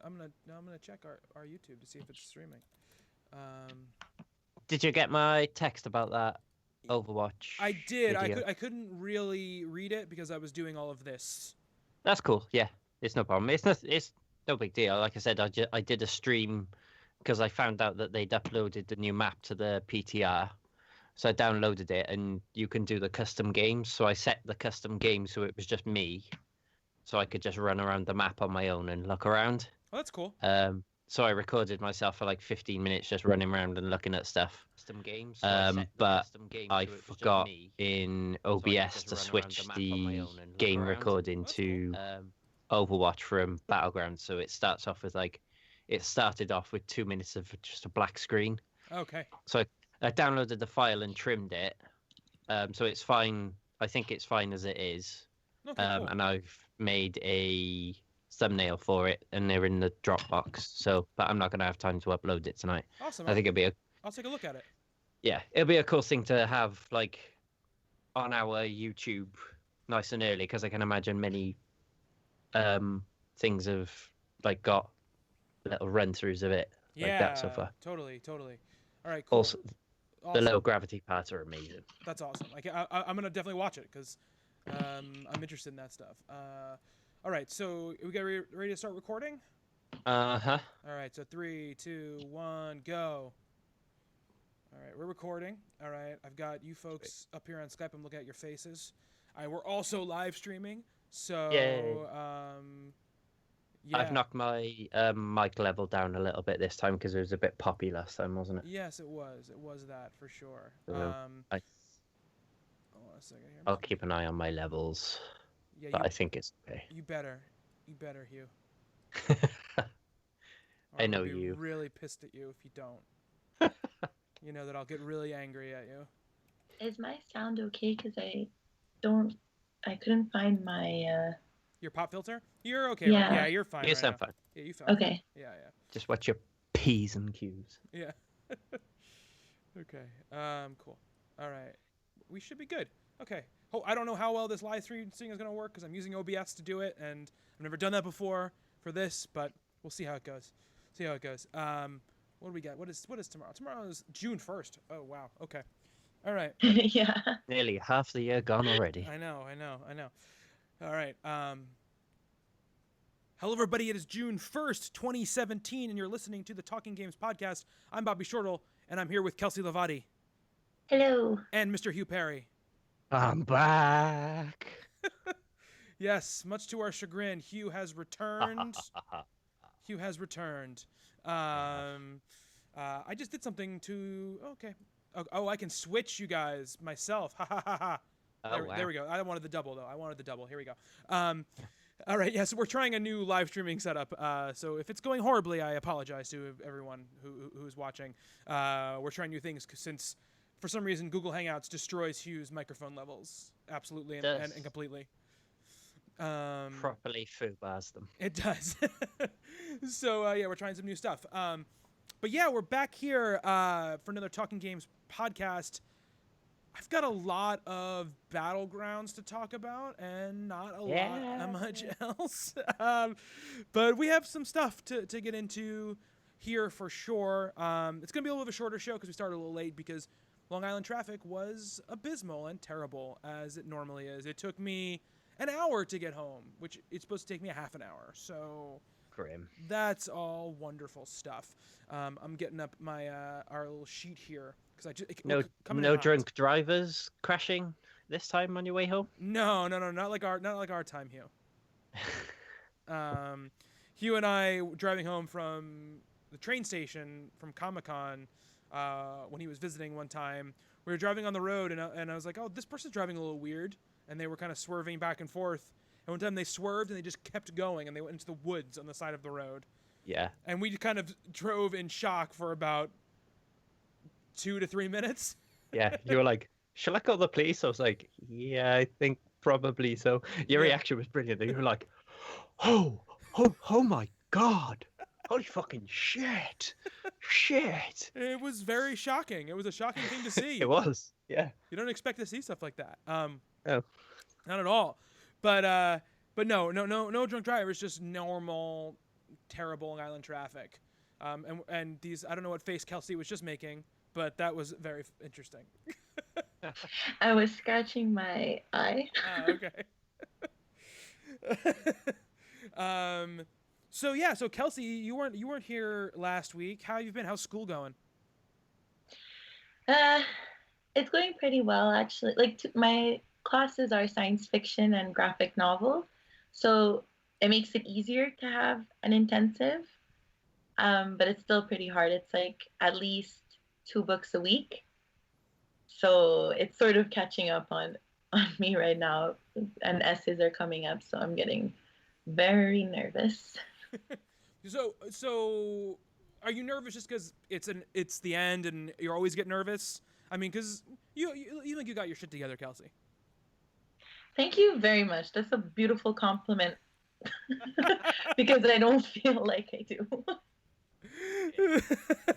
I'm gonna check our YouTube to see if it's streaming. Did you get my text about that Overwatch I did. video? I couldn't really read it because I was doing all of this. That's cool. Yeah, it's no problem. It's no big deal. Like I said, I did a stream because I found out that they'd uploaded the new map to the PTR. So I downloaded it, and you can do the custom games. So I set the custom game so it was just me, so I could just run around the map on my own and look around. Oh, that's cool. So I recorded myself for like 15 minutes just running around and looking at stuff. Custom games. But I forgot in OBS to switch the game recording to Overwatch from Battlegrounds. So it starts off with it started off with 2 minutes of just a black screen. Okay. So I downloaded the file and trimmed it. So it's fine. I think it's fine as it is. Okay, cool. And I've made a thumbnail for it, and they're in the Dropbox. So, but I'm not going to have time to upload it tonight. Awesome. I think I'll take a look at it. Yeah, it'll be a cool thing to have on our YouTube nice and early, because I can imagine many things have got little run-throughs of it like that so far. Totally. All right, cool. Also, the low gravity parts are amazing. That's awesome. I'm gonna definitely watch it because I'm interested in that stuff. All right, so we got ready to start recording? Uh-huh. All right, so 3, 2, 1, go. All right, we're recording. All right, I've got you folks up here on Skype. I'm looking at your faces. We're also live streaming, so Yay. yeah. I've knocked my mic level down a little bit this time because it was a bit poppy last time, wasn't it? Yes, it was. It was that for sure. Hold on a second here. I'll keep an eye on my levels. Yeah, but I think it's okay. You better, Huw. I know I'll be you. Really pissed at you if you don't. You know that I'll get really angry at you. Is my sound okay? Because I couldn't find my Your pop filter? You're okay. Yeah. Right? Yeah, you're fine. You sound fine. Yeah, you sound okay. Fine. Yeah. Just watch your P's and Q's. Yeah. Okay. Cool. All right. We should be good. Okay. Oh, I don't know how well this live stream thing is going to work because I'm using OBS to do it, and I've never done that before for this, but we'll see how it goes. What do we got? What is tomorrow? Tomorrow is June 1st. Oh, wow. Okay. All right. Yeah. Nearly half the year gone already. I know. All right. Hello, everybody. It is June 1st, 2017, and you're listening to the Talking Games podcast. I'm Bobby Shortle, and I'm here with Kelsey Lavati. Hello. And Mr. Huw Perry. I'm back. Yes, much to our chagrin, Huw has returned. I just did something to... Okay. Oh, I can switch you guys myself. Ha ha ha ha. There we go. I wanted the double, though. Here we go. All right, yes, we're trying a new live streaming setup. So if it's going horribly, I apologize to everyone who's watching. We're trying new things since, for some reason, Google Hangouts destroys Hugh's microphone levels absolutely and completely. Properly foobars them. It does. So, yeah, we're trying some new stuff. But, yeah, we're back here for another Talking Games podcast. I've got a lot of Battlegrounds to talk about and not a lot much else. But we have some stuff to get into here for sure. It's going to be a little bit of a shorter show because we started a little late because Long Island traffic was abysmal and terrible as it normally is. It took me an hour to get home, which it's supposed to take me a half an hour. So grim. That's all wonderful stuff. I'm getting up my our little sheet here. No drunk drivers crashing this time on your way home? No, not like our time, Huw. Huw and I driving home from the train station from Comic-Con when he was visiting one time. We were driving on the road and I was like, oh, this person's driving a little weird, and they were kind of swerving back and forth. And one time they swerved and they just kept going and they went into the woods on the side of the road. Yeah. And we kind of drove in shock for about 2 to 3 minutes. Yeah, you were like, shall I call the police? I was like, yeah, I think probably so. Your reaction was brilliant. You were like, oh my God. Holy fucking shit. It was very shocking. It was a shocking thing to see. It was, yeah. You don't expect to see stuff like that. No. Not at all. But no drunk drivers, just normal terrible Long Island traffic. And these, I don't know what face Kelsey was just making, but that was very interesting. I was scratching my eye. Okay. So Kelsey, you weren't here last week. How have you been? How's school going? It's going pretty well, actually. Like my classes are science fiction and graphic novel, so it makes it easier to have an intensive. But it's still pretty hard. It's like at least 2 books a week, so it's sort of catching up on me right now. And essays are coming up, so I'm getting very nervous. So, are you nervous just because it's the end and you always get nervous? I mean, because you think you got your shit together, Kelsey. Thank you very much. That's a beautiful compliment. Because I don't feel like I do. I was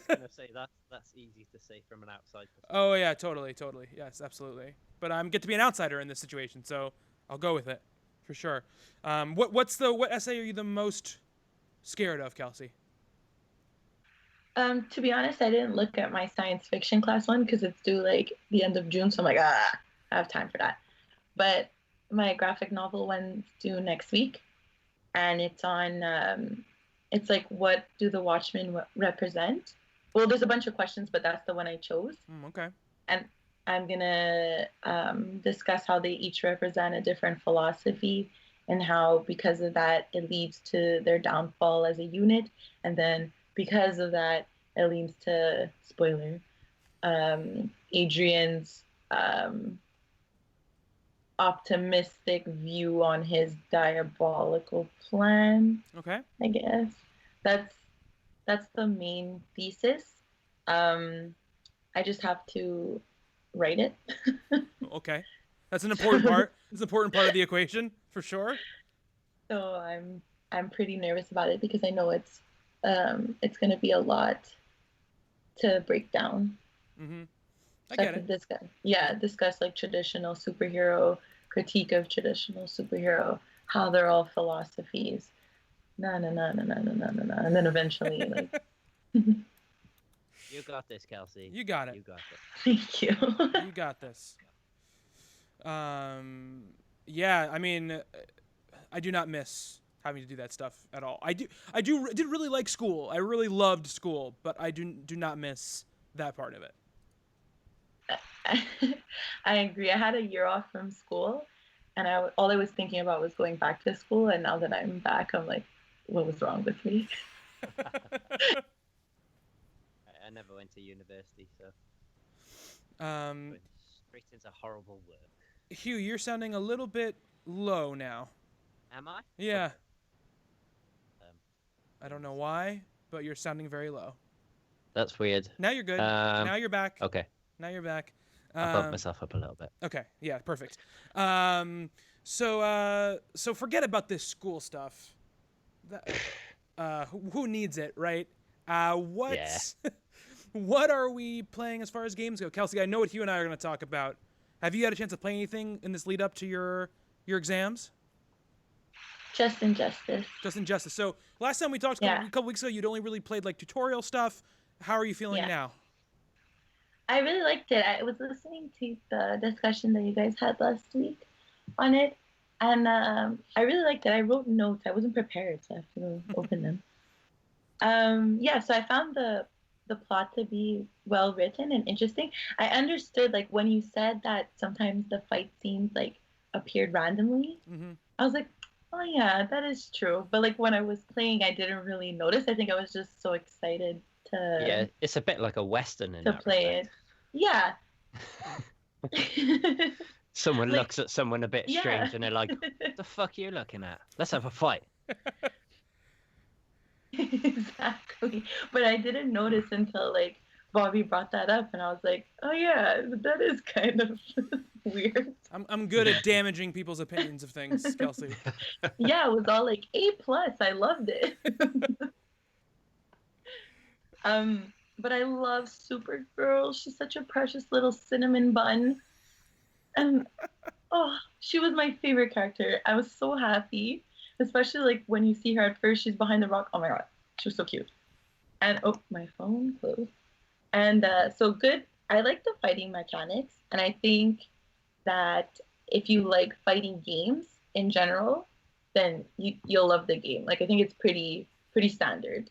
gonna say that's easy to say from an outside perspective. Oh yeah, totally. Yes, absolutely. But I get to be an outsider in this situation, so I'll go with it for sure. What essay are you the most scared of, Kelsey? To be honest, I didn't look at my science fiction class one because it's due like the end of June, so I'm like, I have time for that. But my graphic novel one's due next week, and it's on. It's like, what do the Watchmen represent? Well, there's a bunch of questions, but that's the one I chose. Okay. And I'm gonna discuss how they each represent a different philosophy, and how because of that it leads to their downfall as a unit, and then because of that it leads to spoiler Adrian's optimistic view on his diabolical plan. Okay. I guess that's the main thesis. I just have to write it. Okay. That's an important part. It's an important part of the equation for sure. So I'm pretty nervous about it because I know it's going to be a lot to break down. Mm-hmm. I get it. Discuss like traditional superhero, critique of traditional superhero, how they're all philosophies. No, and then eventually like. You got this, Kelsey. You got it. You got it. Thank you. You got this. Yeah, I mean, I do not miss having to do that stuff at all. I did really like school. I really loved school, but I do not miss that part of it. I agree. I had a year off from school, and all I was thinking about was going back to school. And now that I'm back, I'm like, what was wrong with me? I never went to university, so Huw, straight into horrible work. you're sounding a little bit low now. Am I? Yeah. I don't know why, but you're sounding very low. That's weird. Now you're good. Now you're back. Okay. Now you're back. I bumped myself up a little bit. Okay. Yeah. Perfect. So forget about this school stuff. Who needs it, right? What are we playing as far as games go? Kelsey, I know what Huw and I are going to talk about. Have you had a chance to play anything in this lead up to your exams? Just Injustice. Just Injustice. So last time we talked a couple weeks ago, you'd only really played like tutorial stuff. How are you feeling now? I really liked it. I was listening to the discussion that you guys had last week on it, and I really liked it. I wrote notes. I wasn't prepared, so I have to open them. So I found the plot to be well written and interesting. I understood, like, when you said that sometimes the fight scenes like appeared randomly. Mm-hmm. I was like, oh yeah, that is true. But like when I was playing, I didn't really notice. I think I was just so excited to. Yeah, it's a bit like a Western in to that play respect. it. Yeah. Someone looks at someone a bit strange and they're like, what the fuck are you looking at? Let's have a fight. Exactly. But I didn't notice until like Bobby brought that up, and I was like, oh yeah, that is kind of weird. I'm good at damaging people's opinions of things, Kelsey. Yeah, it was all like A+. I loved it. But I love Supergirl. She's such a precious little cinnamon bun. And she was my favorite character. I was so happy. Especially like when you see her at first, she's behind the rock. Oh my god, she was so cute. And oh, my phone closed. And so good. I like the fighting mechanics, and I think that if you like fighting games in general, then you'll love the game. Like I think it's pretty standard.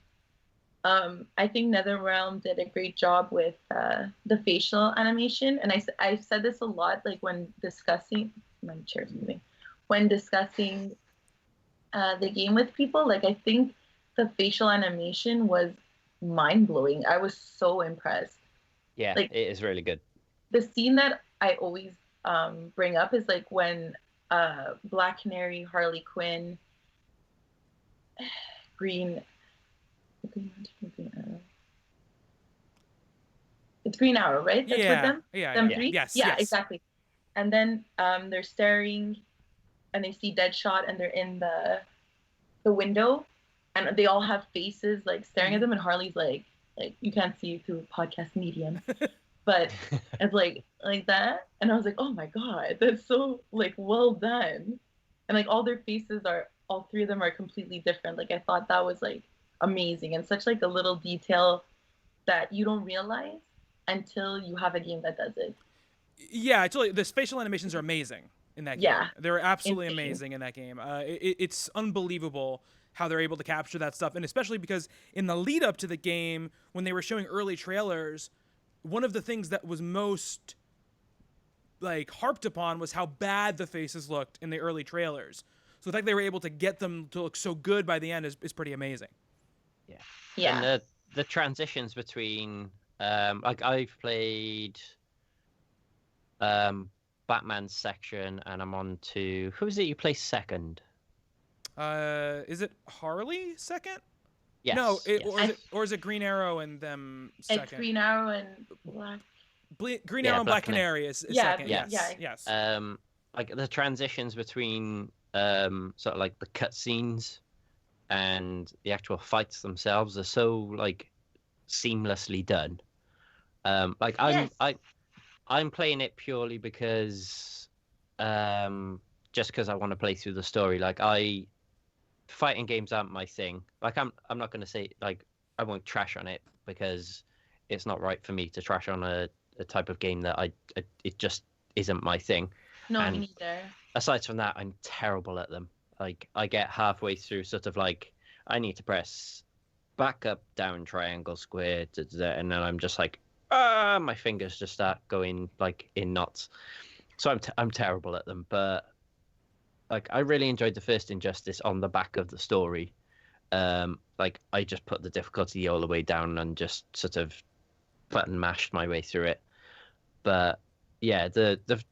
I think NetherRealm did a great job with the facial animation, and I've said this a lot, like when discussing my chair's moving, when discussing the game with people. Like I think the facial animation was mind blowing. I was so impressed. Yeah, Like it is really good. the scene that I always bring up is like when Black Canary, Harley Quinn, Green. Green Arrow. It's Green Arrow, right? That's with them. Them yeah. three. Yes, Yeah, yes. exactly. And then they're staring, and they see Deadshot, and they're in the window, and they all have faces like staring at them, and Harley's like you can't see through podcast medium, but it's like that, and I was like, oh my god, that's so like well done, and like all their faces are, all three of them are completely different. Like I thought that was like amazing, and such like a little detail that you don't realize until you have a game that does it. Yeah, totally. The facial animations are amazing in that game. Yeah, They're absolutely insane. amazing in that game. It's unbelievable how they're able to capture that stuff, and especially because in the lead up to the game, when they were showing early trailers, one of the things that was most like harped upon was how bad the faces looked in the early trailers. So the fact they were able to get them to look so good by the end is pretty amazing. Yeah. And the transitions between like I've played Batman's section, and I'm on to, who is it you play second? Is it Harley second? Yes. No, yes. or is it Green Arrow and them second? It's Green Arrow and Black. Green Arrow and Black Canary is second. Yeah, Yes. Like the transitions between sort of like the cutscenes and the actual fights themselves are so like seamlessly done. Like I'm playing it purely because just because I want to play through the story. Like fighting games aren't my thing. Like I'm not going to say, like, I won't trash on it because it's not right for me to trash on a type of game that it just isn't my thing. No, And me neither. aside from that, I'm terrible at them. Like I get halfway through sort of like I need to press back, up, down, triangle, square, and then I'm just like, my fingers just start going like in knots. So I'm terrible at them, but like I really enjoyed the first Injustice on the back of the story. Like I just put the difficulty all the way down and just sort of button mashed my way through it. But yeah, the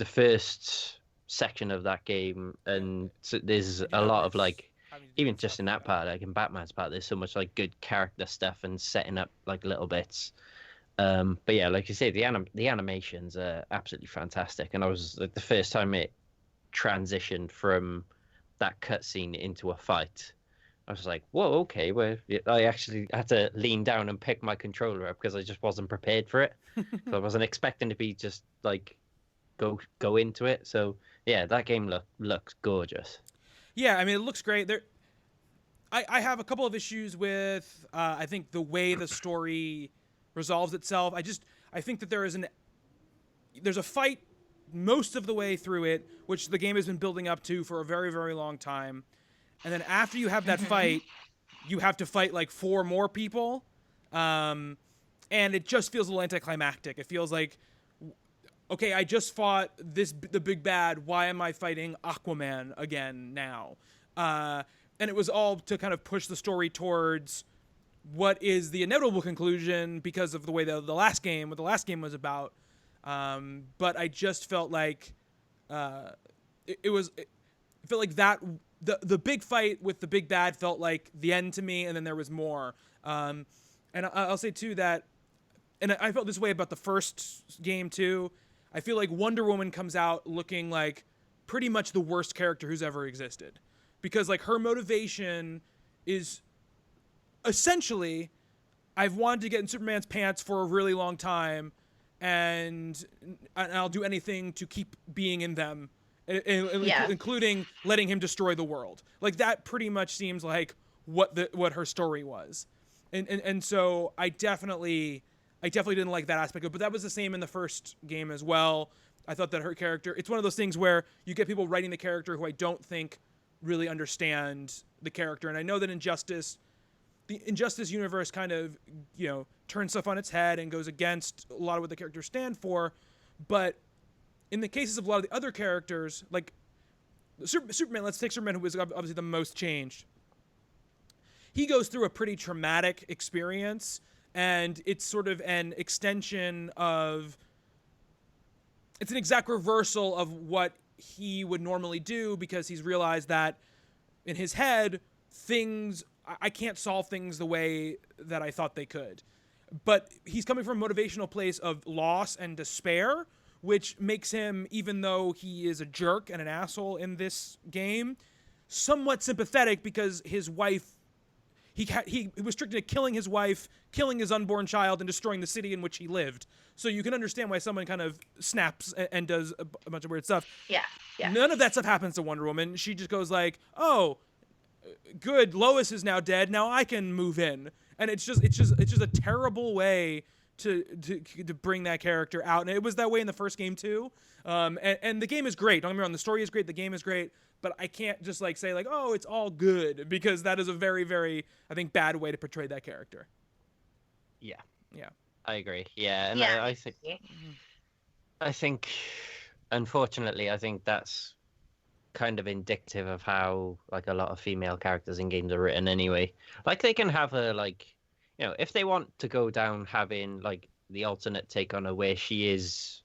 first section of that game, and so there's a lot of like, even just in that part, like in Batman's part, there's so much like good character stuff and setting up like little bits. But yeah, like you say, the animations are absolutely fantastic, and I was like the first time it transitioned from that cutscene into a fight, I was like, whoa, okay. Well, I actually had to lean down and pick my controller up because I just wasn't prepared for it. So I wasn't expecting to be just like go into it. So yeah, that game looks gorgeous. Yeah, I mean, it looks great. I have a couple of issues with I think the way the story resolves itself. I think that there's a fight most of the way through it, which the game has been building up to for a very, very long time. And then after you have that fight, you have to fight like 4 more people. And it just feels a little anticlimactic. It feels like, okay, I just fought the big bad. Why am I fighting Aquaman again now? And it was all to kind of push the story towards what is the inevitable conclusion because of the way what the last game was about. But I just felt like it felt like that the big fight with the big bad felt like the end to me, and then there was more. And I'll say too that, and I felt this way about the first game too. I feel like Wonder Woman comes out looking like pretty much the worst character who's ever existed, because like her motivation is essentially, I've wanted to get in Superman's pants for a really long time, and I'll do anything to keep being in them including letting him destroy the world. Like that pretty much seems like what her story was, and so I definitely didn't like that aspect of it. But that was the same in the first game as well. I thought that her character, it's one of those things where you get people writing the character who I don't think really understand the character. And I know that the Injustice universe kind of, turns stuff on its head and goes against a lot of what the characters stand for. But in the cases of a lot of the other characters, like Superman, let's take Superman, who was obviously the most changed. He goes through a pretty traumatic experience, and it's sort of an extension of, it's an exact reversal of what he would normally do, because he's realized that in his head, I can't solve things the way that I thought they could. But he's coming from a motivational place of loss and despair, which makes him, even though he is a jerk and an asshole in this game, somewhat sympathetic, because his wife, he was restricted to killing his wife, killing his unborn child, and destroying the city in which he lived. So you can understand why someone kind of snaps and does a bunch of weird stuff. Yeah. None of that stuff happens to Wonder Woman. She just goes like, "Oh, good, Lois is now dead. Now I can move in." And it's just a terrible way to bring that character out. And it was that way in the first game too. And the game is great. Don't get me wrong. The story is great. The game is great. But I can't just say like, "Oh, it's all good," because that is a very, very, I think, bad way to portray that character. Yeah. Yeah. I agree. Yeah, and Yeah. I think, unfortunately, I think that's kind of indicative of how like a lot of female characters in games are written anyway. Like they can have if they want to go down having like the alternate take on her, where she is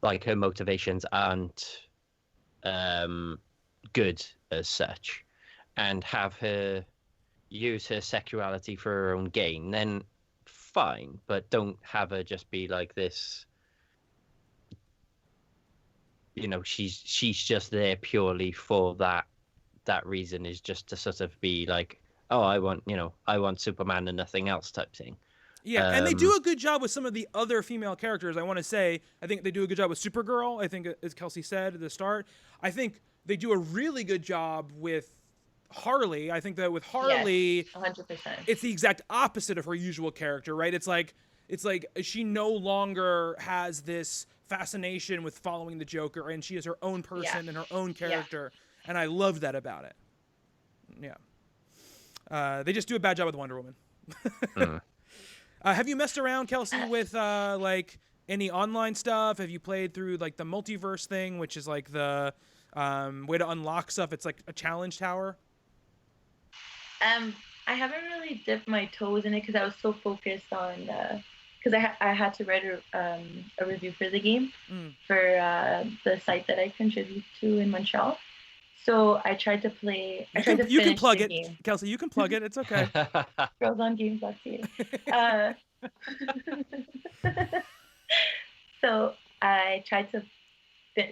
like her motivations aren't good as such, and have her use her sexuality for her own gain, then fine, but don't have her just be like this. She's just there purely for that reason, is just to sort of be like, oh, I want Superman and nothing else type thing. Yeah, and they do a good job with some of the other female characters. I want to say, I think they do a good job with Supergirl. I think, as Kelsey said at the start, I think they do a really good job with Harley. I think that with Harley, yes, 100%. it's the exact opposite of her usual character, right? It's like she no longer has this fascination with following the Joker, and she is her own person and her own character, and I love that about it. Yeah. They just do a bad job with Wonder Woman. Have you messed around, Kelsey, with like any online stuff? Have you played through like the multiverse thing, which is like the way to unlock stuff? It's like a challenge tower. I haven't really dipped my toes in it because I was so focused on because I had to write a review for the game for the site that I contribute to in Montreal. So I tried to play. You can plug it, game. Kelsey. You can plug it. It's okay. Girls on Games.ca. So I tried to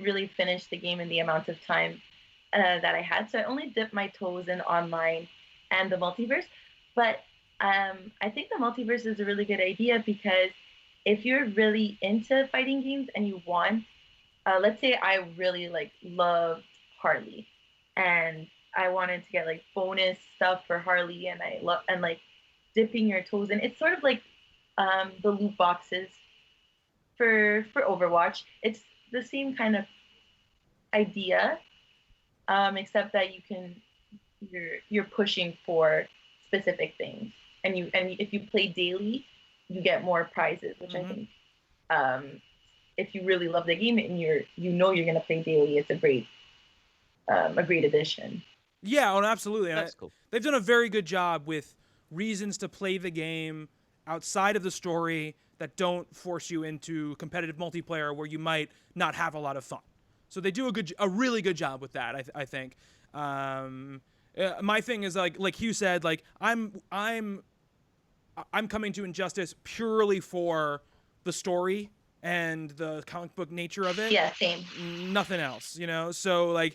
really finish the game in the amount of time that I had. So I only dipped my toes in online and the multiverse. But I think the multiverse is a really good idea, because if you're really into fighting games and you want, let's say I really loved Harley, and I wanted to get bonus stuff for Harley, and dipping your toes in. It's sort of like the loot boxes for Overwatch. It's the same kind of idea, except that you're pushing for specific things, and if you play daily, you get more prizes, which I think if you really love the game and you're gonna play daily, it's a great addition. Yeah, absolutely. That's cool. They've done a very good job with reasons to play the game outside of the story that don't force you into competitive multiplayer where you might not have a lot of fun. So they do a really good job with that, I think. My thing is like Huw said, I'm coming to Injustice purely for the story and the comic book nature of it. Yeah, same. Nothing else, So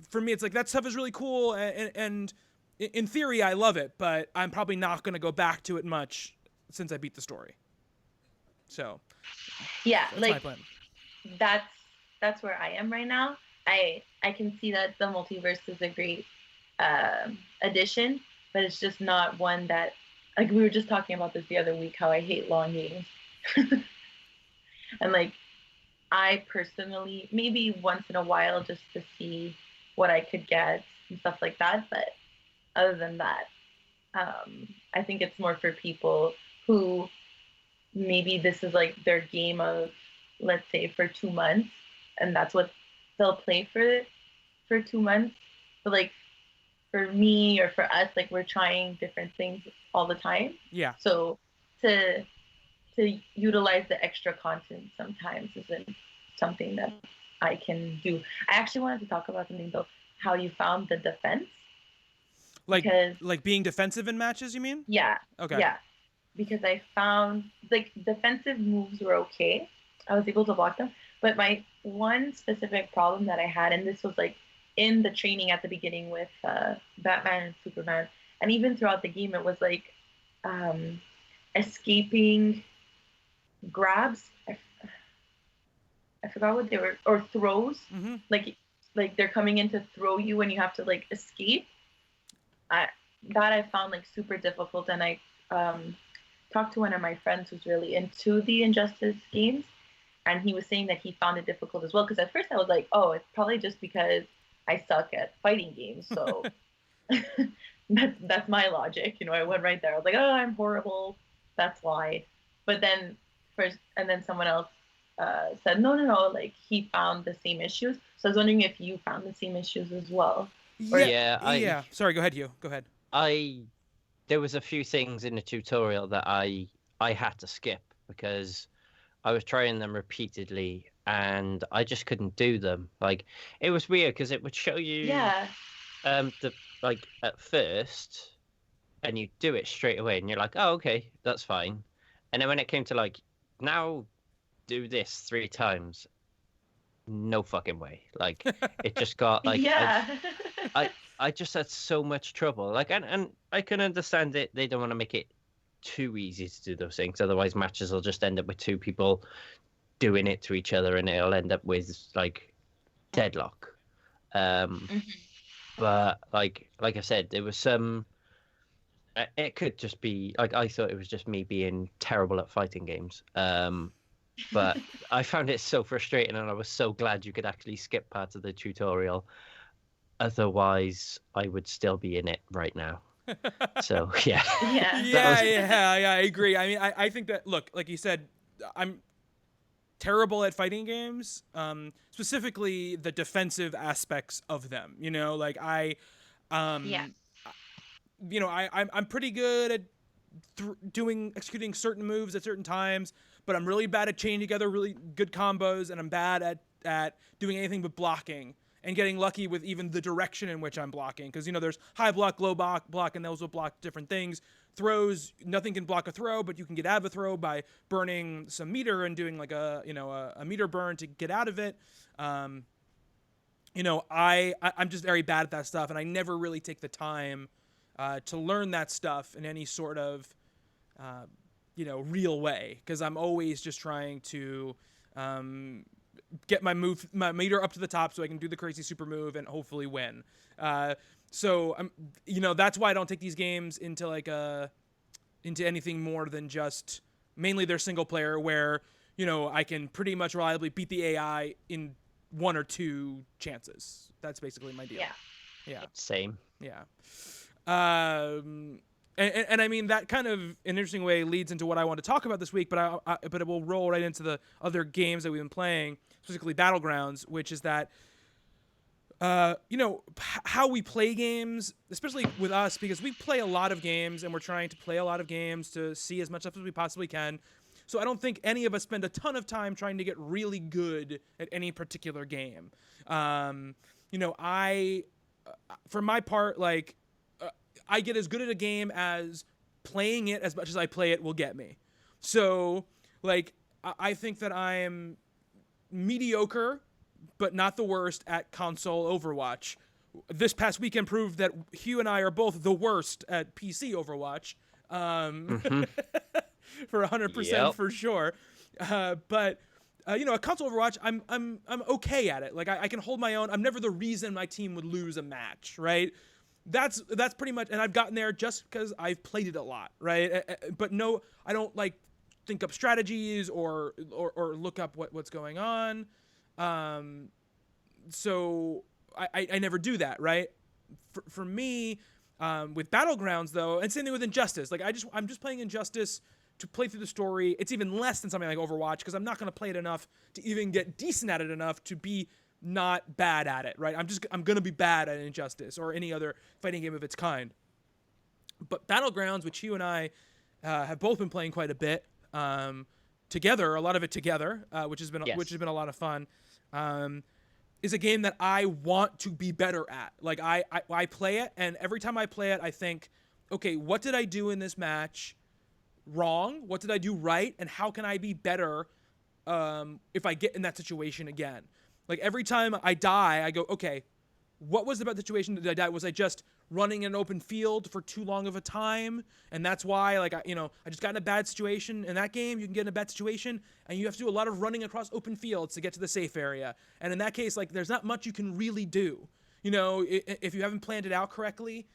for me, it's that stuff is really cool, and in theory, I love it, but I'm probably not going to go back to it much since I beat the story. So yeah, that's my plan. That's where I am right now, I can see that the multiverse is a great addition, but it's just not one that, like, we were just talking about this the other week, how I hate long games. And like, I personally, maybe once in a while just to see what I could get and stuff like that, but other than that, I think it's more for people who maybe this is like their game of, let's say, for 2 months, and that's what they'll play for 2 months. But like, for me or for us, like, we're trying different things all the time. Yeah. So to utilize the extra content sometimes isn't something that I can do. I actually wanted to talk about something though, how you found the defense. Like, because, like being defensive in matches, you mean? yeah. Okay. Yeah. Because I found like defensive moves were okay. I was able to block them. But my one specific problem that I had, and this was like in the training at the beginning with Batman and Superman, and even throughout the game, it was like escaping grabs. I forgot what they were, or throws. Mm-hmm. Like they're coming in to throw you and you have to like escape. I found like super difficult, and I talked to one of my friends who's really into the Injustice games, and he was saying that he found it difficult as well. Because at first I was like, oh, it's probably just because I suck at fighting games, so that's my logic. You know, I went right there. I was like, oh, I'm horrible. That's why. But then someone else said, no, like he found the same issues. So I was wondering if you found the same issues as well. Yeah. Sorry, go ahead, Huw. Go ahead. There was a few things in the tutorial that I had to skip because I was trying them repeatedly and I just couldn't do them. Like, it was weird because it would show you the like at first, and you do it straight away, and you're like, oh, okay, that's fine. And then when it came to like, now do this 3 times, no fucking way. Like, it just got like, I just had so much trouble. Like, and I can understand it. They don't want to make it too easy to do those things. Otherwise, matches will just end up with 2 people doing it to each other, and it'll end up with like deadlock. But like I said, there was some. It could just be like, I thought it was just me being terrible at fighting games. But I found it so frustrating, and I was so glad you could actually skip parts of the tutorial. Otherwise, I would still be in it right now. So yeah. Yeah, I agree. I mean, I think that, look, like you said, I'm terrible at fighting games, specifically the defensive aspects of them. You know, like I'm pretty good at executing certain moves at certain times, but I'm really bad at chaining together really good combos, and I'm bad at doing anything but blocking and getting lucky with even the direction in which I'm blocking. Because, you know, there's high block, low block, and those will block different things. Throws, nothing can block a throw, but you can get out of a throw by burning some meter and doing like a meter burn to get out of it. I'm just very bad at that stuff, and I never really take the time to learn that stuff in any sort of, real way. Because I'm always just trying to get my meter up to the top so I can do the crazy super move and hopefully win. So I'm, that's why I don't take these games into into anything more than just mainly their single player, where, I can pretty much reliably beat the AI in 1 or 2 chances. That's basically my deal. Yeah. Same. Yeah. And I mean, that kind of in an interesting way leads into what I want to talk about this week, but it will roll right into the other games that we've been playing, specifically Battlegrounds, which is that, how we play games, especially with us, because we play a lot of games and we're trying to play a lot of games to see as much stuff as we possibly can. So I don't think any of us spend a ton of time trying to get really good at any particular game. For my part, like, I get as good at a game as playing it as much as I play it will get me. So, like, I think that I am mediocre, but not the worst at console Overwatch. This past weekend proved that Huw and I are both the worst at PC Overwatch. For 100% for sure. But a console Overwatch, I'm okay at it. Like I can hold my own. I'm never the reason my team would lose a match, right? That's pretty much, and I've gotten there just because I've played it a lot, right? But no, I don't like think up strategies or look up what's going on. So I never do that, right? For me, with Battlegrounds though, and same thing with Injustice. Like I'm just playing Injustice to play through the story. It's even less than something like Overwatch because I'm not going to play it enough to even get decent at it enough to be not bad at it, right? I'm going to be bad at Injustice or any other fighting game of its kind. But Battlegrounds, which you and I have both been playing quite a bit together, a lot of it together, which has been a lot of fun. Is a game that I want to be better at. Like I play it, and every time I play it, I think, okay, what did I do in this match wrong? What did I do right? And how can I be better if I get in that situation again? Like every time I die, I go, okay, what was about the situation that I died? Was I just running in an open field for too long of a time? And that's why, like, I just got in a bad situation. In that game, you can get in a bad situation, and you have to do a lot of running across open fields to get to the safe area. And in that case, like, there's not much you can really do, if you haven't planned it out correctly.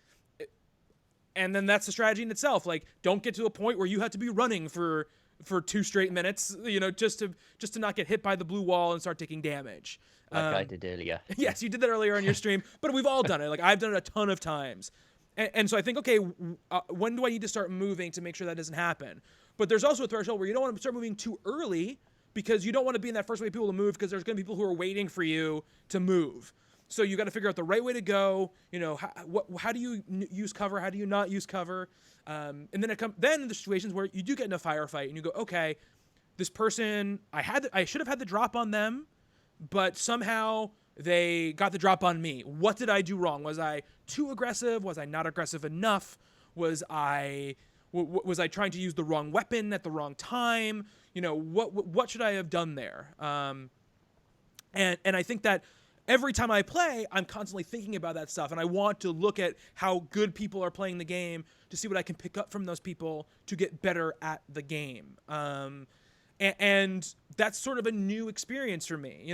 And then that's the strategy in itself. Like, don't get to a point where you have to be running for 2 straight minutes, just to not get hit by the blue wall and start taking damage. Like I did earlier. Yes, you did that earlier on your stream, but we've all done it. Like I've done it a ton of times. And so I think, okay, when do I need to start moving to make sure that doesn't happen? But there's also a threshold where you don't want to start moving too early because you don't want to be in that first wave of people to move because there's going to be people who are waiting for you to move. So you got to figure out the right way to go. How do you use cover? How do you not use cover? And then the situations where you do get in a firefight and you go, okay, this person, I should have had the drop on them, but somehow they got the drop on me. What did I do wrong? Was I too aggressive? Was I not aggressive enough? Was I trying to use the wrong weapon at the wrong time? What should I have done there? And I think that every time I play, I'm constantly thinking about that stuff, and I want to look at how good people are playing the game to see what I can pick up from those people to get better at the game. And that's sort of a new experience for me.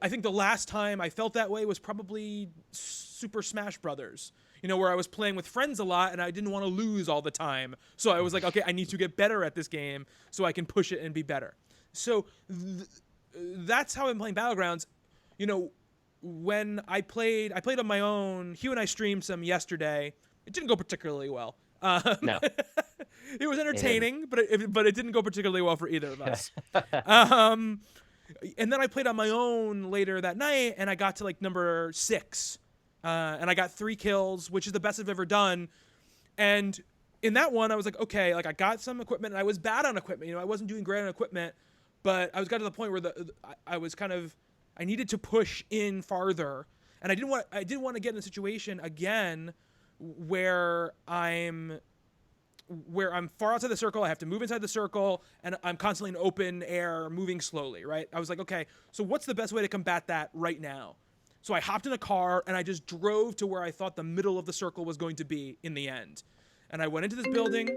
I think the last time I felt that way was probably Super Smash Brothers, where I was playing with friends a lot and I didn't want to lose all the time. So I was like, okay, I need to get better at this game so I can push it and be better. So that's how I'm playing Battlegrounds. When I played on my own. Huw and I streamed some yesterday. It didn't go particularly well. No. It was entertaining, but it didn't go particularly well for either of us. And then I played on my own later that night, and I got to like number 6, and I got 3 kills, which is the best I've ever done. And in that one, I was like, okay, like I got some equipment, and I was bad on equipment. I wasn't doing great on equipment, but I got to the point where I was kind of, I needed to push in farther, and I didn't want to get in a situation again where I'm far outside the circle. I have to move inside the circle, and I'm constantly in open air, moving slowly, right? I was like, okay, so what's the best way to combat that right now? So I hopped in a car, and I just drove to where I thought the middle of the circle was going to be in the end. And I went into this building.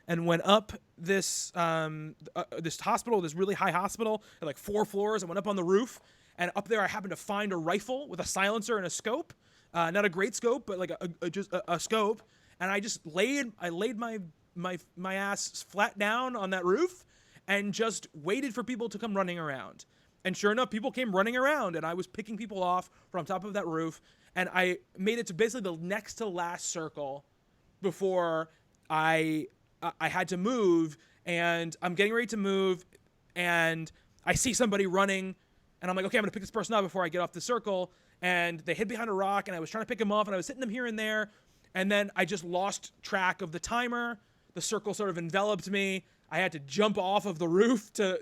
And went up this hospital, this really high hospital, at like 4 floors. I went up on the roof, and up there I happened to find a rifle with a silencer and a scope. Not a great scope, but like just a scope. And I just laid my ass flat down on that roof and just waited for people to come running around. And sure enough, people came running around, and I was picking people off from top of that roof. And I made it to basically the next to last circle before I had to move, and I'm getting ready to move, and I see somebody running, and I'm like, okay, I'm gonna pick this person up before I get off the circle. And they hid behind a rock, and I was trying to pick them off, and I was hitting them here and there, and then I just lost track of the timer. The circle sort of enveloped me. I had to jump off of the roof to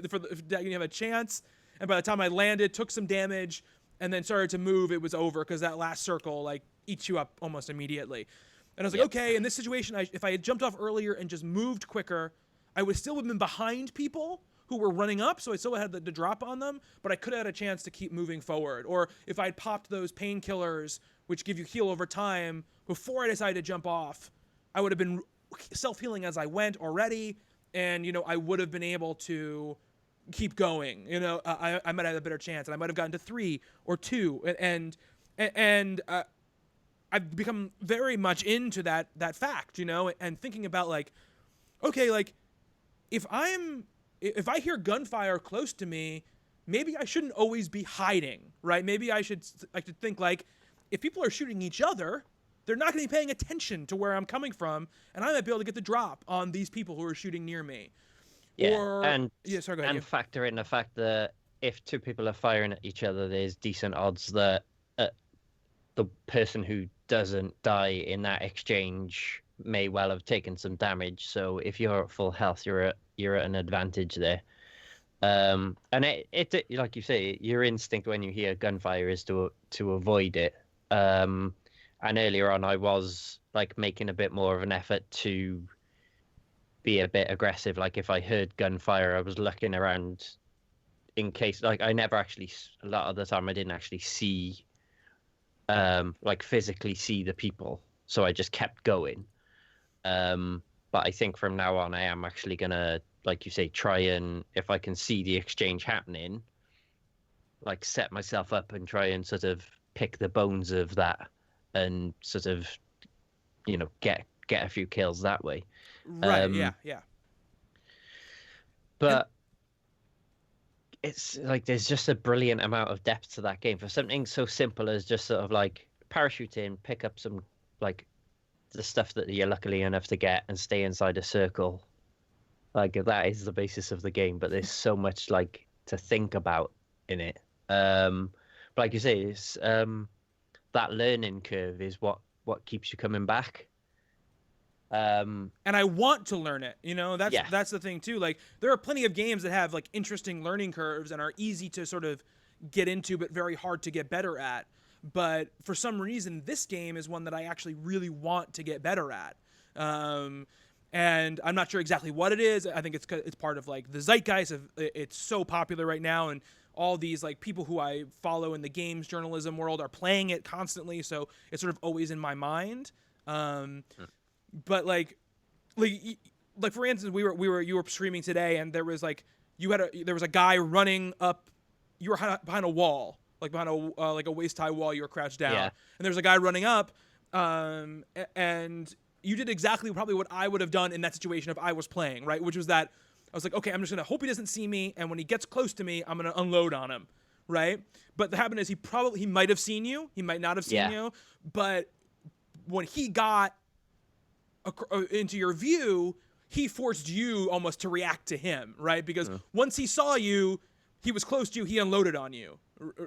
have a chance. And by the time I landed, took some damage, and then started to move, it was over because that last circle like eats you up almost immediately. And I was like, okay, in this situation, if I had jumped off earlier and just moved quicker, I would still have been behind people who were running up, so I still had the drop on them, but I could have had a chance to keep moving forward. Or if I'd popped those painkillers, which give you heal over time, before I decided to jump off, I would have been self-healing as I went already, and I would have been able to keep going. I might have had a better chance, and I might have gotten to 3 or 2, and I've become very much into that fact, and thinking about like, okay, like if I hear gunfire close to me, maybe I shouldn't always be hiding, right? Maybe I should think like, if people are shooting each other, they're not going to be paying attention to where I'm coming from, and I might be able to get the drop on these people who are shooting near me. Yeah, Or, and sorry, go ahead. and factor in the fact that if 2 people are firing at each other, there's decent odds that the person who doesn't die in that exchange may well have taken some damage. So if you're at full health, you're at an advantage there. And it like you say, your instinct when you hear gunfire is to avoid it. And earlier on, I was like making a bit more of an effort to be a bit aggressive. Like if I heard gunfire, I was looking around in case. Like I never actually, a lot of the time, I didn't actually see, like physically see the people. So I just kept going. But I think from now on, I am actually gonna, like you say, try and, if I can see the exchange happening, like set myself up and try and sort of pick the bones of that and sort of, get a few kills that way. Right. Yeah. But it's like there's just a brilliant amount of depth to that game for something so simple as just sort of like parachute in, pick up some like the stuff that you're luckily enough to get, and stay inside a circle. Like that is the basis of the game, but there's so much like to think about in it. But like you say, it's that learning curve is what keeps you coming back. And I want to learn it. That's the thing too. Like there are plenty of games that have like interesting learning curves and are easy to sort of get into, but very hard to get better at. But for some reason, this game is one that I actually really want to get better at. And I'm not sure exactly what it is. I think it's part of like the zeitgeist of it's so popular right now, and all these like people who I follow in the games journalism world are playing it constantly, so it's sort of always in my mind. But like for instance, you were streaming today, and there was like there was a guy running up. You were behind a wall, like behind a waist high wall. You were crouched down, Yeah. and there's a guy running up, and you did exactly probably what I would have done in that situation if I was playing, right? Which was that I was like, okay, I'm just gonna hope he doesn't see me, and when he gets close to me, I'm gonna unload on him, right? But the happened is he might have seen you, he might not have seen you, but when he got into your view, he forced you almost to react to him, right? Because once he saw you, he was close to you, he unloaded on you,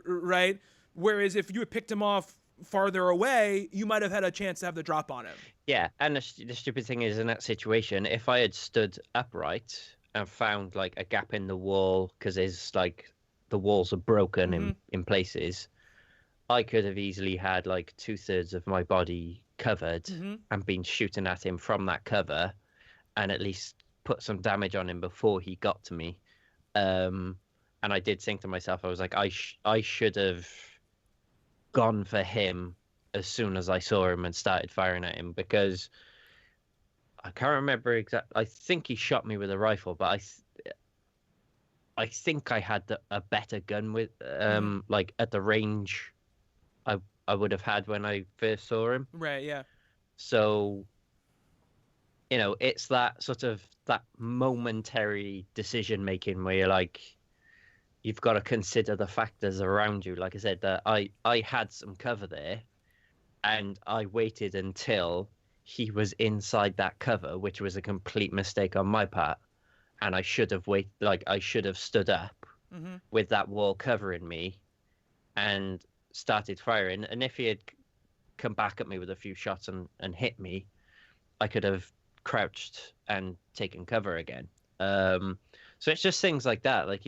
right? Whereas if you had picked him off farther away, you might have had a chance to have the drop on him. Yeah, and the stupid thing is, in that situation, if I had stood upright and found like a gap in the wall, because there's like the walls are broken in places, I could have easily had like 2/3 of my body covered and been shooting at him from that cover, and at least put some damage on him before he got to me. And I did think to myself, I was like, I should have gone for him as soon as I saw him and started firing at him, because I can't remember exactly. I think he shot me with a rifle, but I think I had a better gun with like at the range I would have had when I first saw him. Right, yeah. So, it's that sort of that momentary decision making where you're like, you've got to consider the factors around you. Like I said, that I had some cover there, and I waited until he was inside that cover, which was a complete mistake on my part. And I should have I should have stood up with that wall covering me and started firing. And if he had come back at me with a few shots and hit me, I could have crouched and taken cover again. So it's just things like that. Like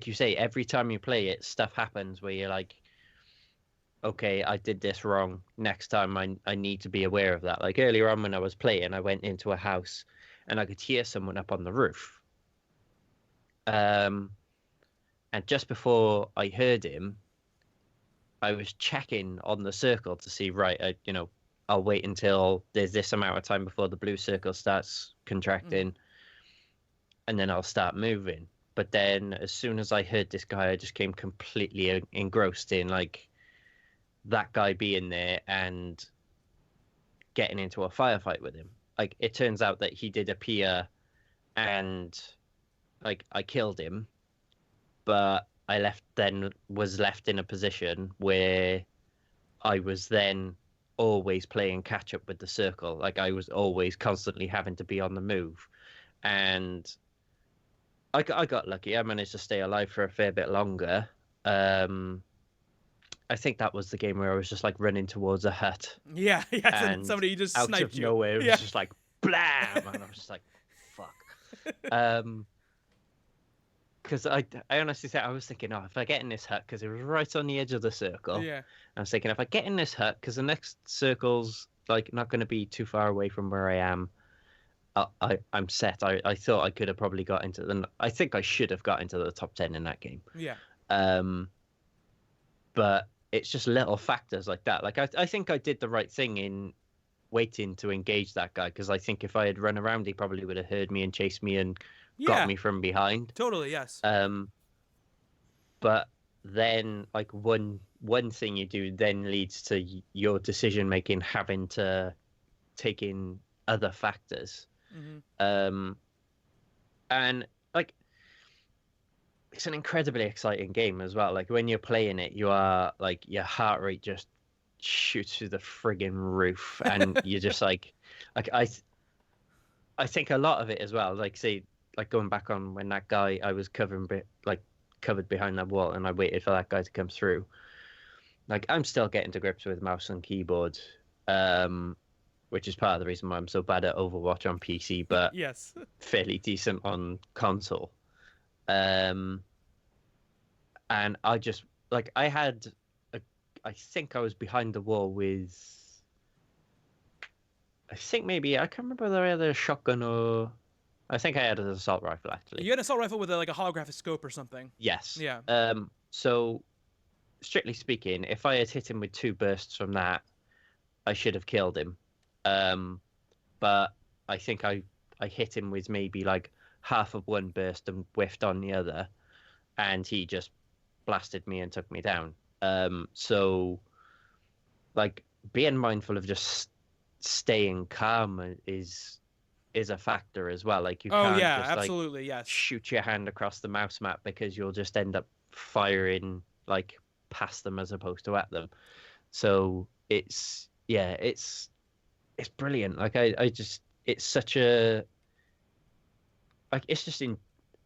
you say, every time you play it, stuff happens where you're like, okay, I did this wrong. Next time I need to be aware of that. Like earlier on when I was playing, I went into a house and I could hear someone up on the roof. And just before I heard him, I was checking on the circle to see, right, I'll wait until there's this amount of time before the blue circle starts contracting. and then I'll start moving. But then as soon as I heard this guy, I just came completely engrossed in like that guy being there and getting into a firefight with him. Like it turns out that he did appear and like I killed him, but I was left in a position where I was then always playing catch up with the circle. Like I was always constantly having to be on the move. And I got lucky. I managed to stay alive for a fair bit longer. I think that was the game where I was just like running towards a hut. Yeah, and somebody just out sniped of you. nowhere, it was Yeah. just like blam, and I was just like, fuck. Because I honestly said I was thinking, oh, if I get in this hut, because it was right on the edge of the circle. Yeah. I was thinking, if I get in this hut, because the next circle's like not going to be too far away from where I am, I'm set. I thought I could have probably got into I think I should have got into the top 10 in that game. Yeah. But it's just little factors like that. Like I think I did the right thing in waiting to engage that guy, because I think if I had run around, he probably would have heard me and chased me and got me from behind. Totally, yes. But then like one thing you do then leads to your decision making having to take in other factors. Mm-hmm. And like it's an incredibly exciting game as well. Like when you're playing it, you are like your heart rate just shoots through the friggin' roof, and you're just like I think a lot of it as well. Like say, like going back on when that guy I was covered behind that wall, and I waited for that guy to come through. Like I'm still getting to grips with mouse and keyboard, which is part of the reason why I'm so bad at Overwatch on PC, but yes, fairly decent on console. And I just like I think I was behind the wall with. I think maybe I can't remember whether I had a shotgun or. I think I had an assault rifle actually. You had an assault rifle with like a holographic scope or something. Yes. Yeah. So, strictly speaking, if I had hit him with 2 bursts from that, I should have killed him. But I think I hit him with maybe like half of one burst and whiffed on the other, and he just blasted me and took me down. So, like being mindful of just staying calm is a factor as well. Like you can't just absolutely, like yes. shoot your hand across the mouse map, because you'll just end up firing like past them as opposed to at them. So it's brilliant. Like I just it's such a like it's just an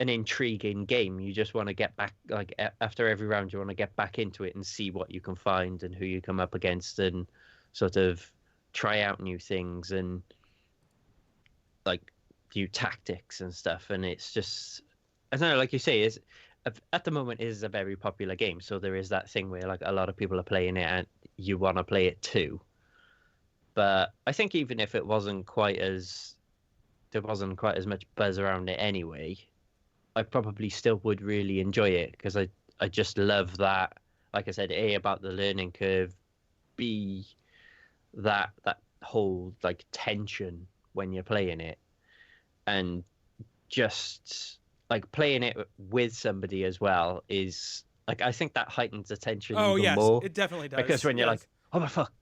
intriguing game. You just want to get back, like after every round you want to get back into it and see what you can find and who you come up against, and sort of try out new things and like new tactics and stuff. And it's just, I don't know, like you say, is at the moment it is a very popular game, so there is that thing where like a lot of people are playing it and you want to play it too. But I think even if there wasn't quite as much buzz around it anyway, I probably still would really enjoy it, because I just love that, like I said, A, about the learning curve, B, that whole like tension when you're playing it, and just like playing it with somebody as well is like, I think that heightens the tension even more. It definitely does. Because when you're like, oh my fuck,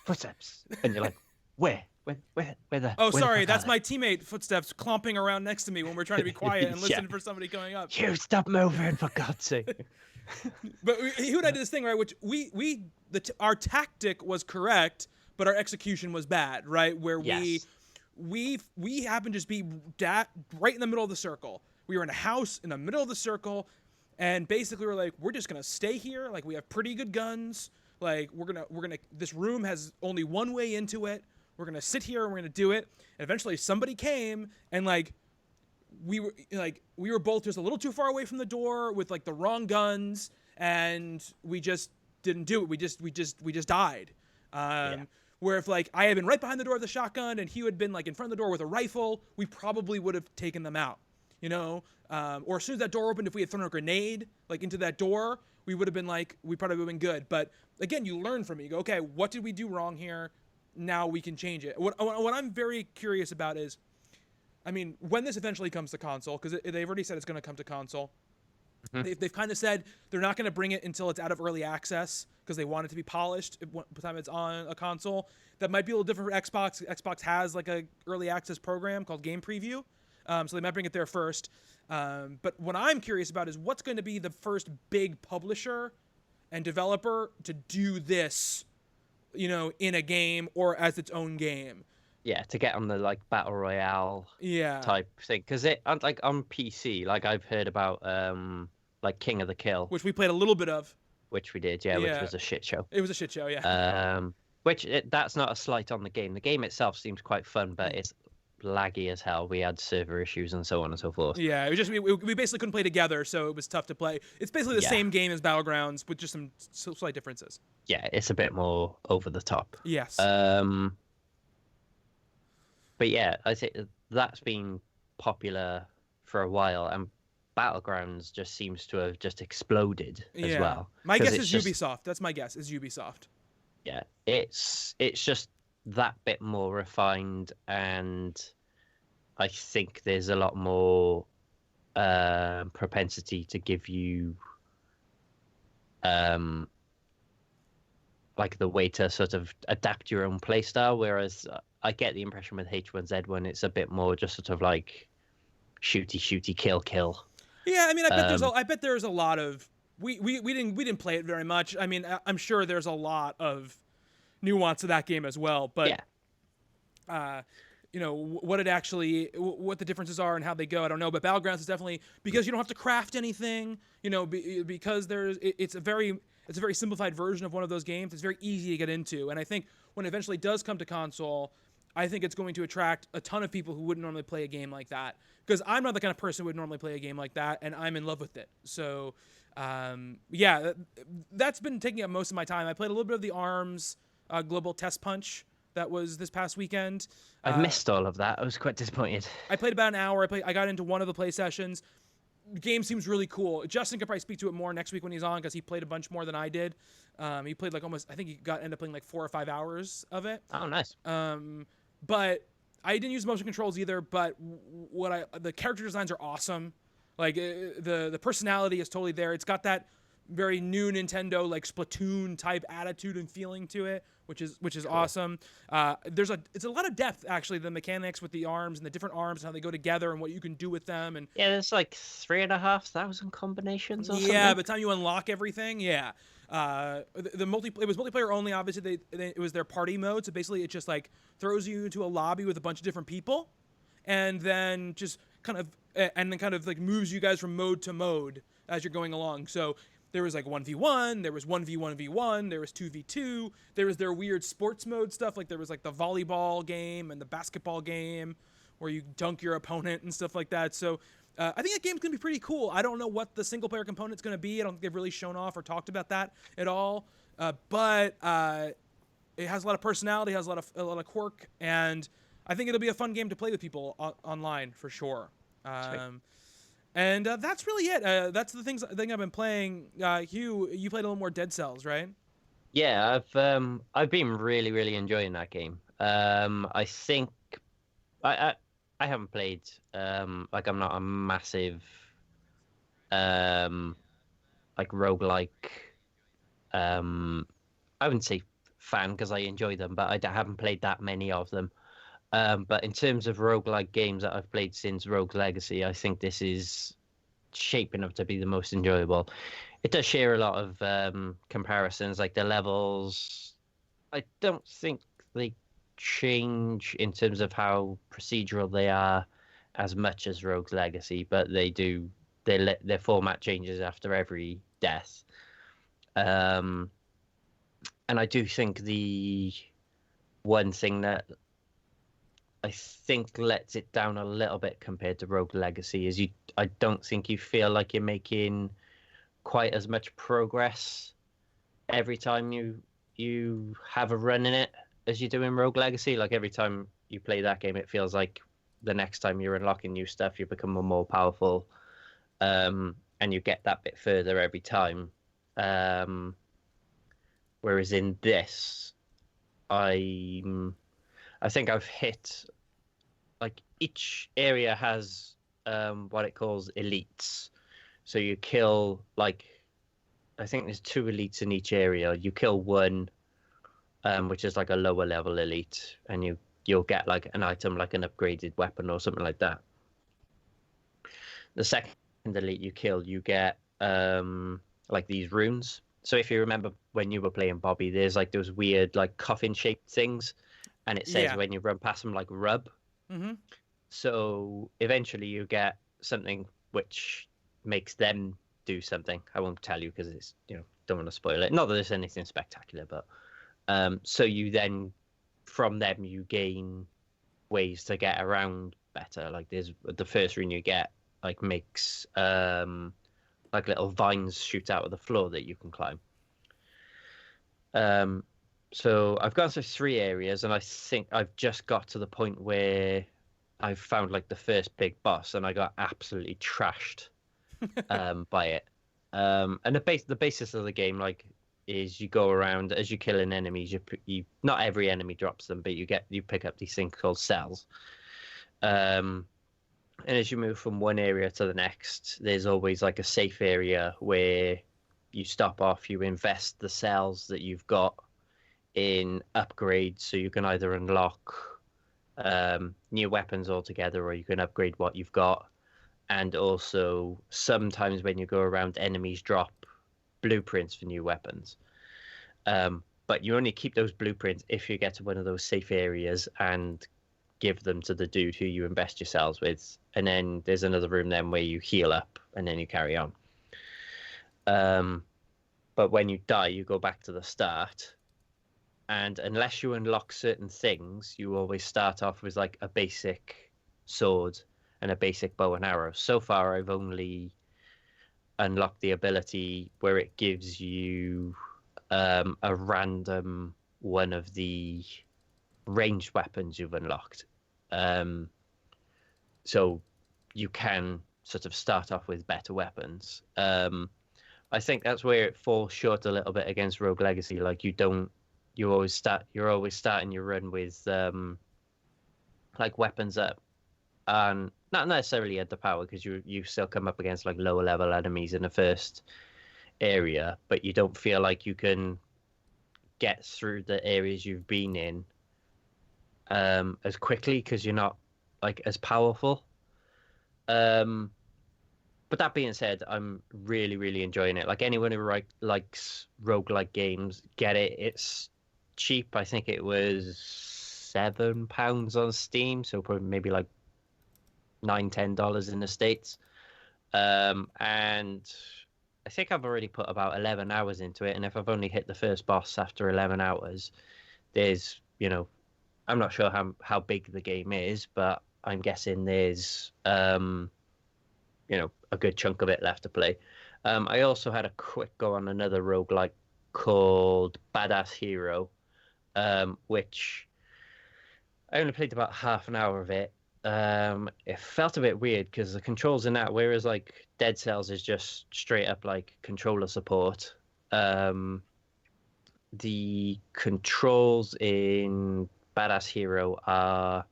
footsteps, and you're like, where the? Oh, sorry, that's my teammate footsteps clomping around next to me when we're trying to be quiet and listen for somebody going up. You stop moving, for God's sake. But Huw and I did this thing, right? Which our tactic was correct, but our execution was bad, right? Where we happened to just be right in the middle of the circle. We were in a house in the middle of the circle, and basically we're like, we're just gonna stay here. Like we have pretty good guns. Like we're gonna. This room has only one way into it. We're gonna sit here and we're gonna do it. And eventually somebody came, and like we were both just a little too far away from the door with like the wrong guns, and we just didn't do it. We just died. Where if like I had been right behind the door with a shotgun and he had been like in front of the door with a rifle, we probably would have taken them out, you know? Or as soon as that door opened, if we had thrown a grenade like into that door, we would have been like, we probably would have been good. But again, you learn from it. You go, okay, what did we do wrong here? Now we can change it. What I'm very curious about is, I mean, when this eventually comes to console, because they've already said it's going to come to console. Mm-hmm. They've kind of said they're not going to bring it until it's out of early access because they want it to be polished by the time it's on a console. That might be a little different for Xbox. Xbox has like a early access program called Game Preview, so they might bring it there first. But what I'm curious about is what's going to be the first big publisher and developer to do this, in a game or as its own game. Yeah, to get on the like battle royale type thing, because like on PC, like I've heard about like King of the Kill, which we played a little bit of, which we did, which was a shit show. It was a shit show, yeah. That's not a slight on the game. The game itself seems quite fun, but it's laggy as hell. We had server issues and so on and so forth. Yeah, it was just we basically couldn't play together, so it was tough to play. It's basically the same game as Battlegrounds with just some slight differences. Yeah, it's a bit more over the top. Yes. But yeah, I think that's been popular for a while, and Battlegrounds just seems to have just exploded as well. My guess is Ubisoft. That's my guess, is Ubisoft. Yeah, it's just that bit more refined, and I think there's a lot more propensity to give you like the way to sort of adapt your own playstyle, whereas I get the impression with H1Z1 it's a bit more just sort of like shooty, kill. Yeah, I mean, I bet there's a lot of we didn't play it very much. I mean, I'm sure there's a lot of nuance to that game as well, but what the differences are and how they go, I don't know. But Battlegrounds is definitely, because you don't have to craft anything, because it's a very simplified version of one of those games. It's very easy to get into, and I think when it eventually does come to console, I think it's going to attract a ton of people who wouldn't normally play a game like that, because I'm not the kind of person who would normally play a game like that, and I'm in love with it. So, that's been taking up most of my time. I played a little bit of the ARMS Global Test Punch that was this past weekend. I missed all of that. I was quite disappointed. I played about an hour. I got into one of the play sessions. The game seems really cool. Justin could probably speak to it more next week when he's on, because he played a bunch more than I did. He played like almost, I think he ended up playing like 4 or 5 hours of it. Oh, nice. But I didn't use motion controls either, but the character designs are awesome. Like the personality is totally there. It's got that very new Nintendo like Splatoon type attitude and feeling to it, which is cool. Awesome. It's a lot of depth, actually, the mechanics with the arms and the different arms and how they go together and what you can do with them. And there's like 3,500 combinations or something. Yeah, by the time you unlock everything, yeah. It was multiplayer only. Obviously, it was their party mode, so basically it just like throws you into a lobby with a bunch of different people, and then just kind of like moves you guys from mode to mode as you're going along. So there was like 1v1, there was 1v1v1, there was 2v2, there was their weird sports mode stuff, like there was like the volleyball game and the basketball game where you dunk your opponent and stuff like that. So I think that game's going to be pretty cool. I don't know what the single-player component's going to be. I don't think they've really shown off or talked about that at all. But it has a lot of personality, has a lot of quirk, and I think it'll be a fun game to play with people online for sure. And that's really it. That's the thing I've been playing. Huw, you played a little more Dead Cells, right? Yeah, I've been really, really enjoying that game. I think I haven't played, like I'm not a massive like roguelike, I wouldn't say fan, because I enjoy them, but I haven't played that many of them. But in terms of roguelike games that I've played since Rogue's Legacy, I think this is shaping up to be the most enjoyable. It does share a lot of comparisons, like the levels. I don't think they change in terms of how procedural they are as much as Rogue's Legacy, but they do. Their format changes after every death. And I do think the one thing that I think lets it down a little bit compared to Rogue Legacy is I don't think you feel like you're making quite as much progress every time you have a run in it as you do in Rogue Legacy. Like every time you play that game, it feels like the next time you're unlocking new stuff, you become more powerful, and you get that bit further every time. Whereas in this, I think I've hit like each area has what it calls elites. So you kill like I think there's 2 elites in each area. You kill one, which is like a lower level elite, and you'll get like an item like an upgraded weapon or something like that. The second elite you kill, you get like these runes. So if you remember when you were playing Bobby, there's like those weird like coffin shaped things, and it says Yeah. when you run past them like rub. Mm-hmm. So eventually you get something which makes them do something. I won't tell you because it's don't want to spoil it. Not that there's anything spectacular, but so you then from them you gain ways to get around better. Like there's the first rune you get like makes like little vines shoot out of the floor that you can climb. So I've gone through 3 areas, and I think I've just got to the point where I've found like the first big boss, and I got absolutely trashed by it. And the basis of the game like is you go around as you're killing enemies. You not every enemy drops them, but you pick up these things called cells. And as you move from one area to the next, there's always like a safe area where you stop off. You invest the cells that you've got in upgrades, so you can either unlock new weapons altogether, or you can upgrade what you've got. And also, sometimes when you go around, enemies drop blueprints for new weapons. But you only keep those blueprints if you get to one of those safe areas and give them to the dude who you invest your cells with. And then there's another room then where you heal up, and then you carry on. But when you die, you go back to the start. And unless you unlock certain things, you always start off with like a basic sword and a basic bow and arrow. So far, I've only unlocked the ability where it gives you a random one of the ranged weapons you've unlocked. So you can sort of start off with better weapons. I think that's where it falls short a little bit against Rogue Legacy. Like you're always starting your run with like weapons up, and not necessarily at the power, because you still come up against like lower level enemies in the first area, but you don't feel like you can get through the areas you've been in as quickly because you're not like as powerful. But that being said, I'm really, really enjoying it. Like anyone who likes roguelike games, get it. It's cheap. I think it was £7 on Steam, so probably maybe like $9-10 in the States. And I think I've already put about 11 hours into it. And if I've only hit the first boss after 11 hours, there's, I'm not sure how big the game is, but I'm guessing there's, a good chunk of it left to play. I also had a quick go on another roguelike called Badass Hero, which I only played about half an hour of it. It felt a bit weird because the controls in that, whereas like Dead Cells is just straight up like controller support, the controls in Badass Hero are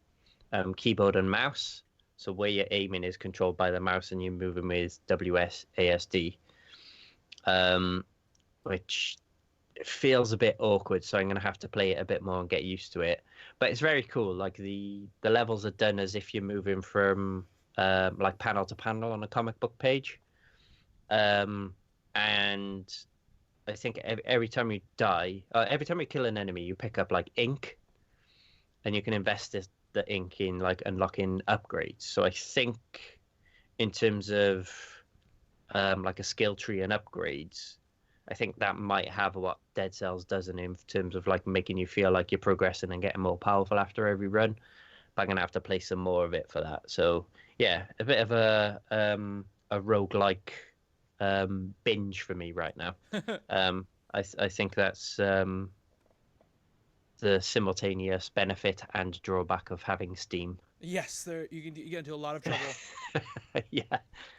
keyboard and mouse. So where you're aiming is controlled by the mouse, and you're moving with WASD, which feels a bit awkward. So I'm going to have to play it a bit more and get used to it. But it's very cool. Like the levels are done as if you're moving from like panel to panel on a comic book page. And I think every time you die, every time you kill an enemy, you pick up like ink, and you can invest the ink in like unlocking upgrades. So I think in terms of like a skill tree and upgrades, I think that might have what Dead Cells doesn't in terms of like making you feel like you're progressing and getting more powerful after every run. But I'm gonna have to play some more of it for that. So yeah, a bit of a roguelike binge for me right now. I think that's the simultaneous benefit and drawback of having Steam. Yes, you get into a lot of trouble. Yeah,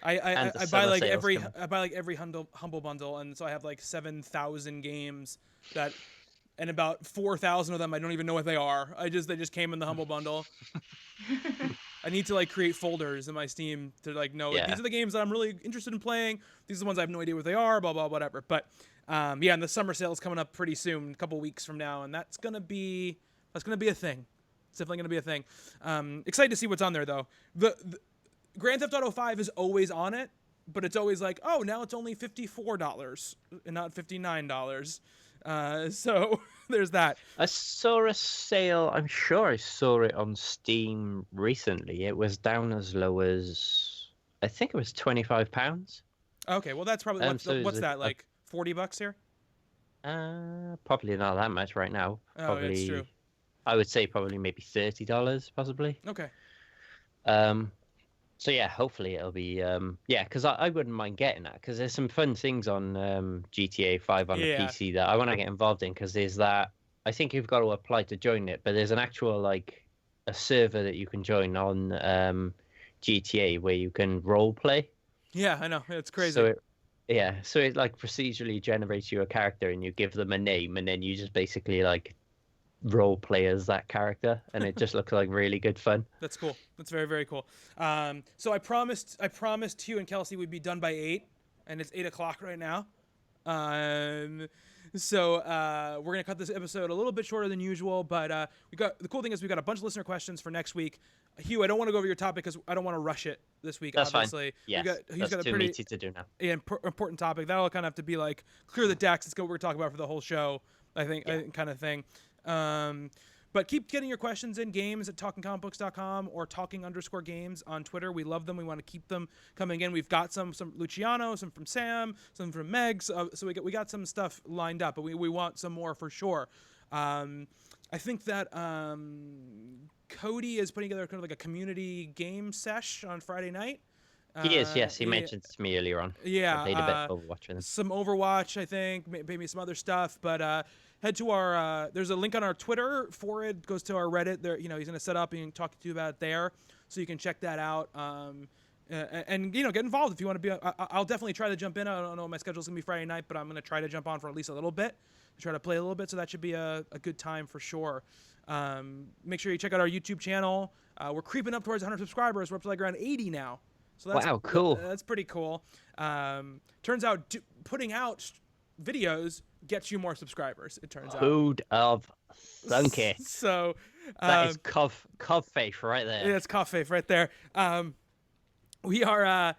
I buy like every humble bundle, and so I have like 7,000 games that and about 4,000 of them I don't even know what they are. They just came in the Humble Bundle. I need to like create folders in my Steam to like know these are the games that I'm really interested in playing. These are the ones I have no idea what they are. Blah blah whatever. But yeah, and the summer sale is coming up pretty soon, a couple weeks from now, and that's gonna be a thing. It's definitely gonna be a thing. Excited to see what's on there though. The Grand Theft Auto 5 is always on it, but it's always like, oh, now it's only $54 and not $59. So there's that. I saw a sale. I'm sure I saw it on Steam recently. It was down as low as, I think it was £25. Okay, well that's probably what's that like $40 here? Probably not that much right now. Oh, Probably, that's true. I would say probably maybe $30 possibly. Okay. So yeah, hopefully it'll be because I wouldn't mind getting that because there's some fun things on GTA 5 on the PC that I want to get involved in because there's that. I think you've got to apply to join it, but there's an actual like a server that you can join on GTA where you can role play. Yeah, I know, it's crazy. So it like procedurally generates you a character and you give them a name and then you just basically like role play as that character and it just looks like really good fun. That's cool. That's very, very cool. So I promised Huw and Kelsey we'd be done by 8, and it's 8 o'clock right now. So we're gonna cut this episode a little bit shorter than usual, but the cool thing is we got a bunch of listener questions for next week. Huw, I don't want to go over your topic because I don't want to rush it this week. That's obviously. Fine. Yes, He's got a too pretty meaty to do now. Important topic. That'll kind of have to be like clear the decks. Let's go. What we're talking about for the whole show. I think kind of thing. But keep getting your questions in, games at talkingcomicbooks.com or talking_games on Twitter. We love them. We want to keep them coming in. We've got some Luciano, some from Sam, some from Meg. So we got some stuff lined up, but we want some more for sure. I think that Cody is putting together kind of like a community game sesh on Friday night. He is, yes. He mentioned it to me earlier on. Yeah. I played a bit of Overwatch with him. Some Overwatch, I think, maybe some other stuff. But head to our, there's a link on our Twitter for it. Goes to our Reddit. There, he's going to set up and talk to you about it there. So you can check that out. And get involved if you want to be. I'll definitely try to jump in. I don't know what my schedule's going to be Friday night, but I'm going to try to jump on for at least a little bit. Try to play a little bit. So that should be a good time for sure. Make sure you check out our YouTube channel. We're creeping up towards 100 subscribers. We're up to like around 80 now. So that's, wow, cool. That's pretty cool. Turns out putting out videos gets you more subscribers, it turns out. Food of Thunky. So that is Cov Faith right there. Yeah, it's Cov Faith right there. We are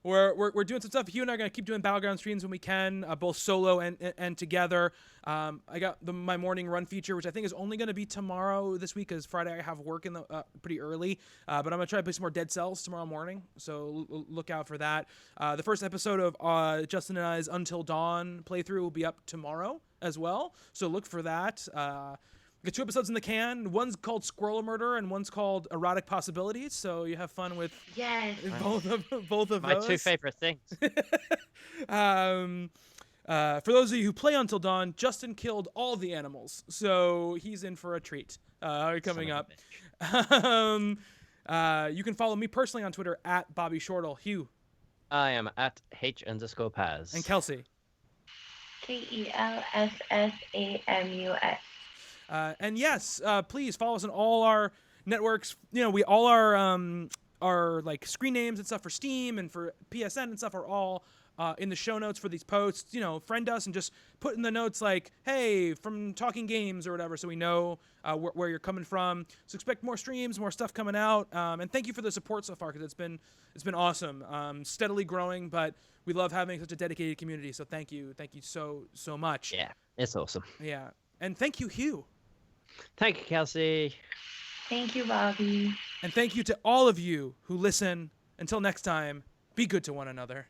we're doing some stuff. Huw and I are going to keep doing Battleground streams when we can, both solo and together. I got my morning run feature, which I think is only going to be tomorrow this week, because Friday I have work in the pretty early. But I'm going to try to play some more Dead Cells tomorrow morning, so look out for that. The first episode of Justin and I's Until Dawn playthrough will be up tomorrow as well, so look for that. We got 2 episodes in the can. One's called Squirrel Murder and one's called Erotic Possibilities. So you have fun with both of my those. 2 favorite things. For those of you who play Until Dawn, Justin killed all the animals, so he's in for a treat coming up. You can follow me personally on Twitter at Bobby Shortle. Huw. I am at H_Paz. And Kelsey. KELSSAMUS. And yes, please follow us on all our networks. We all our like screen names and stuff for Steam and for PSN and stuff are all in the show notes for these posts. Friend us and just put in the notes like, hey, from Talking Games or whatever, so we know where you're coming from. So expect more streams, more stuff coming out. And thank you for the support so far, because it's been awesome. Steadily growing, but we love having such a dedicated community. So thank you so much. Yeah, it's awesome. Yeah, and thank you, Huw. Thank you, Kelsey. Thank you, Bobby. And thank you to all of you who listen. Until next time, be good to one another.